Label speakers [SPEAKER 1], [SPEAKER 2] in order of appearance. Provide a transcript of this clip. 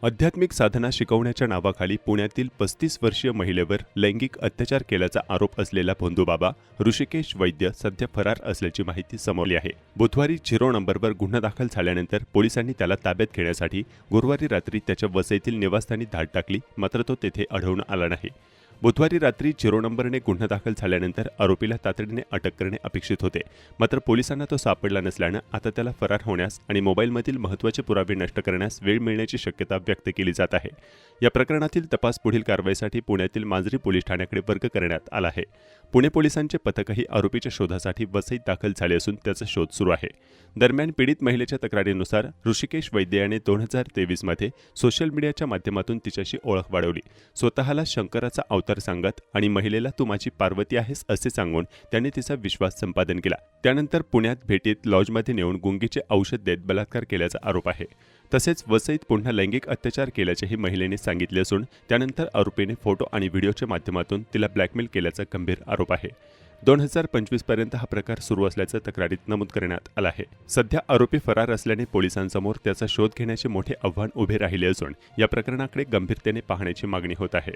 [SPEAKER 1] आध्यात्मिक साधना शिकवण्याच्या नावाखाली पुण्यातील 35 वर्षीय महिलेवर लैंगिक अत्याचार केल्याचा आरोप असलेला भोंदूबाबा ऋषिकेश वैद्य सध्या फरार असल्याची माहिती समोर आली आहे। बुधवारी 0 नंबरवर गुन्हा दाखल झाल्यानंतर पोलिसांनी त्याला ताब्यात घेण्यासाठी गुरुवारी रात्री त्याच्या वसईतील निवासस्थानी धाड टाकली, मात्र तो तेथे आढळून आला नाही। बुधवारी रात्री 0 नंबरने गुन्हा दाखल झाल्यानंतर आरोपीला तातडीने अटक करणे अपेक्षित होते, मात्र पोलिसांना तो सापडला नसल्याने आता त्याला फरार होण्यास आणि मोबाईलमधील महत्त्वाचे पुरावे नष्ट करण्यास वेळ मिळण्याची शक्यता व्यक्त केली जात आहे। या प्रकरणातील तपास पुढील कारवाईसाठी पुण्यातील मांजरी पोलीस ठाण्याकडे वर्ग करण्यात आला आहे। पुणे पोलिसांचे पथकही आरोपीच्या शोधासाठी वसईत दाखल झाले असून त्याचा शोध सुरू आहे। दरम्यान पीडित महिलेच्या तक्रारीनुसार ऋषिकेश वैद्य याने 2023 मध्ये सोशल मीडियाच्या माध्यमातून तिच्याशी ओळख वाढवली। स्वतःला शंकराचा अवतार सांगत आणि महिलेला तू माझी पार्वती आहेस असे सांगून त्याने तिचा विश्वास संपादन केला। त्यानंतर पुण्यात भेटीत लॉजमध्ये नेऊन गुंगीचे औषध देत बलात्कार केल्याचा आरोप आहे। तसेच वसईत पुन्हा लैंगिक अत्याचार केल्याचेही महिलेने सांगितले असून त्यानंतर आरोपीने फोटो आणि व्हिडिओच्या माध्यमातून तिला ब्लॅकमेल केल्याचा गंभीर आरोप आहे। 2025 पर्यंत हा प्रकार सुरू असल्याचं तक्रारीत नमूद करण्यात आलं आहे। सध्या आरोपी फरार असल्याने पोलिसांसमोर त्याचा शोध घेण्याचे मोठे आव्हान उभे राहिले असून या प्रकरणाकडे गंभीरतेने पाहण्याची मागणी होत आहे।